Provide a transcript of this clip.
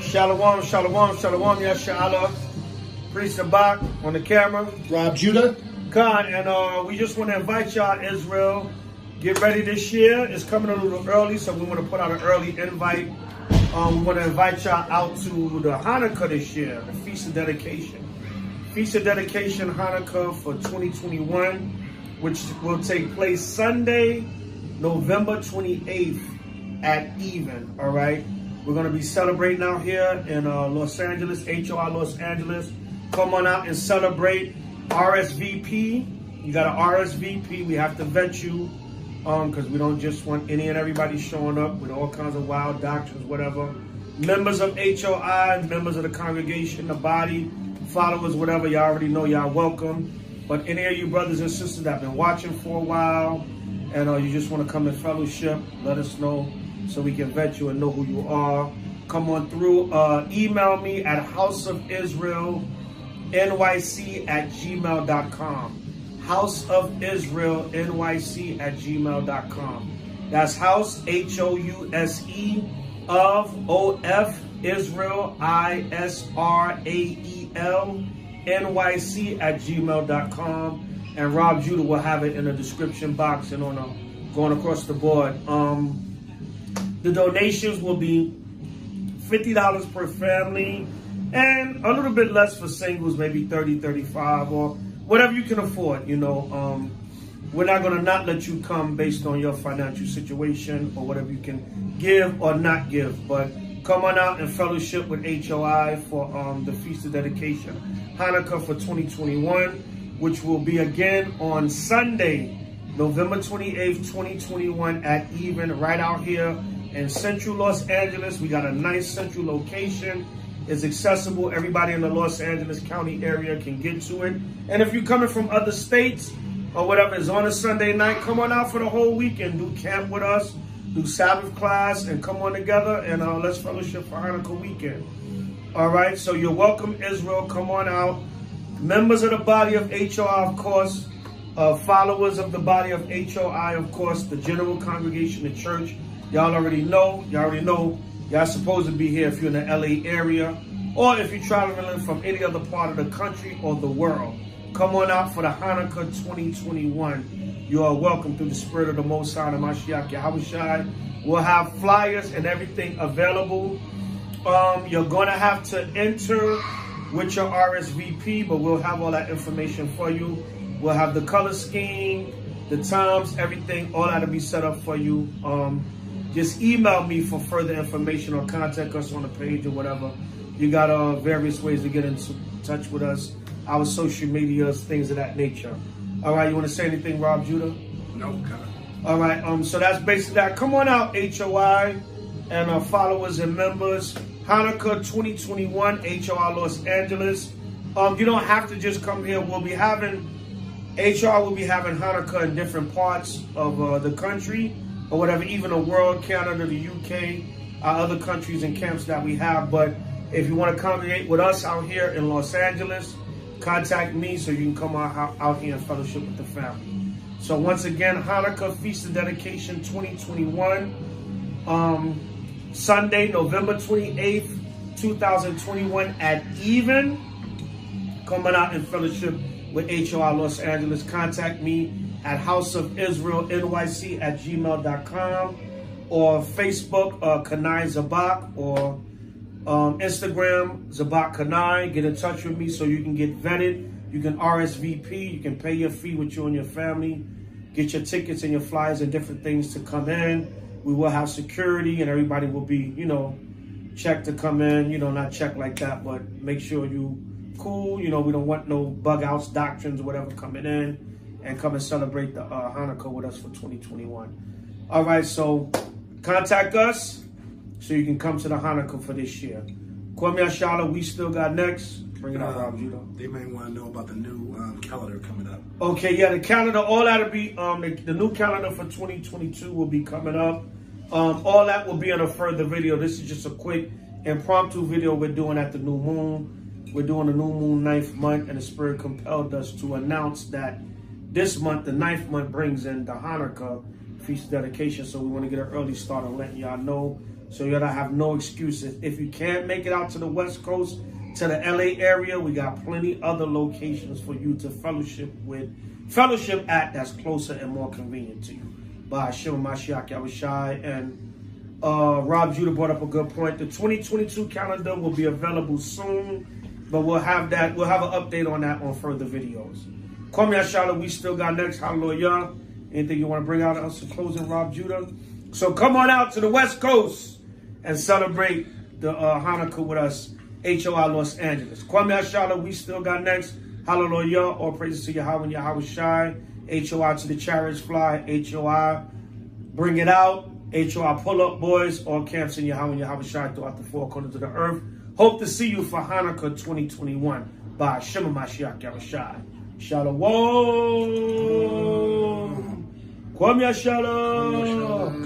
Shalom, shalom, shalom, Yashala. Priest Zabach on the camera. Rob Judah. Khan, and we just want to invite y'all, Israel. Get ready this year. It's coming a little early, so we want to put out an early invite. We want to invite y'all out to the Hanukkah this year, the Feast of Dedication. Feast of Dedication Hanukkah for 2021, which will take place Sunday, November 28th at even, all right? We're going to be celebrating out here in Los Angeles, H.O.I. Los Angeles. Come on out and celebrate. RSVP. You got to RSVP. We have to vet you because we don't just want any and everybody showing up with all kinds of wild doctrines, whatever. Members of H.O.I., members of the congregation, the body, followers, whatever, y'all already know y'all welcome. But any of you brothers and sisters that have been watching for a while and you just want to come in fellowship, let us know so we can vet you and know who you are. Come on through. Email me at houseofisraelnyc@gmail.com. houseofisraelnyc@gmail.com. That's house, H-O-U-S-E, of Israel, ISRAEL, NYC@gmail.com. And Rob Judah will have it in the description box and going across the board. The donations will be $50 per family and a little bit less for singles, maybe 30, 35, or whatever you can afford. You know, we're not going to not let you come based on your financial situation or whatever you can give or not give. But come on out and fellowship with H.O.I. for the Feast of Dedication Hanukkah for 2021, which will be again on Sunday, November 28th, 2021 at even, right out here in central Los Angeles. We got a nice central location. It's accessible. Everybody in the Los Angeles County area can get to it. And if you're coming from other states or whatever, it's on a Sunday night, come on out for the whole weekend. Do camp with us, do Sabbath class, and come on together and let's fellowship for Hanukkah weekend. All right, so you're welcome, Israel. Come on out. Members of the body of H.O.I., of course, followers of the body of H.O.I., of course, the general congregation, the church. Y'all already know. Y'all supposed to be here if you're in the LA area or if you're traveling from any other part of the country or the world. Come on out for the Hanukkah 2021. You are welcome through the Spirit of the Most High, the Mashiach Yahushai. We'll have flyers and everything available. You're going to have to enter with your RSVP, but we'll have all that information for you. We'll have the color scheme, the times, everything, all that will be set up for you. Just email me for further information or contact us on the page or whatever. You got various ways to get in touch with us, our social medias, things of that nature. All right, you want to say anything, Rob Judah? No, God. All right, so that's basically that. Come on out, H.O.I. and our followers and members. Hanukkah 2021, H.O.I. Los Angeles. You don't have to just come here. We'll be having, H.O.I. will be having Hanukkah in different parts of the country or whatever, even the world, Canada, the UK, other countries and camps that we have. But if you want to congregate with us out here in Los Angeles, contact me so you can come out here and fellowship with the family. So once again, Hanukkah Feast of Dedication 2021, Sunday, November 28th, 2021 at even. Coming out in fellowship with H.O.I. Los Angeles. Contact me at houseofisraelnyc@gmail.com or Facebook, Kanai Zabach, or Instagram, Zabach Kanai. Get in touch with me so you can get vetted. You can RSVP. You can pay your fee with you and your family. Get your tickets and your flyers and different things to come in. We will have security and everybody will be, checked to come in. Not checked like that, but make sure you cool. We don't want no bug outs, doctrines, or whatever coming in, and come and celebrate the Hanukkah with us for 2021. All right, so contact us so you can come to the Hanukkah for this year. Kwame Ashala, we still got next. Bring it up, Rob Judah. They may want to know about the new calendar coming up. Okay, yeah, the calendar, all that'll be, the new calendar for 2022 will be coming up. All that will be in a further video. This is just a quick impromptu video we're doing at the new moon. We're doing the new moon 9th month, and the Spirit compelled us to announce that this month, the 9th month, brings in the Hanukkah Feast of Dedication. So we want to get an early start on letting y'all know So you gotta have no excuses. If you can't make it out to the West Coast, to the LA area, we got plenty other locations for you to fellowship at that's closer and more convenient to you. By Hashem Mashiach Yahushai. And Rob Judah brought up a good point. The 2022 calendar will be available soon, but we'll have an update on that on further videos. Kwame Ashala, we still got next. Hallelujah. Anything you want to bring out else in closing, Rob Judah? So come on out to the West Coast and celebrate the Hanukkah with us, H.O.I. Los Angeles. Kwame Ashala, we still got next. Hallelujah. All praises to Yahweh and Yahweh Shai. H.O.I. to the chariots fly. H.O.I. bring it out. H.O.I. pull up, boys. All camps in Yahweh and Yahweh Shai throughout the four corners of the earth. Hope to see you for Hanukkah 2021 by Shema Mashiach Yahweh Shai. Shalom. Kwame Ashala.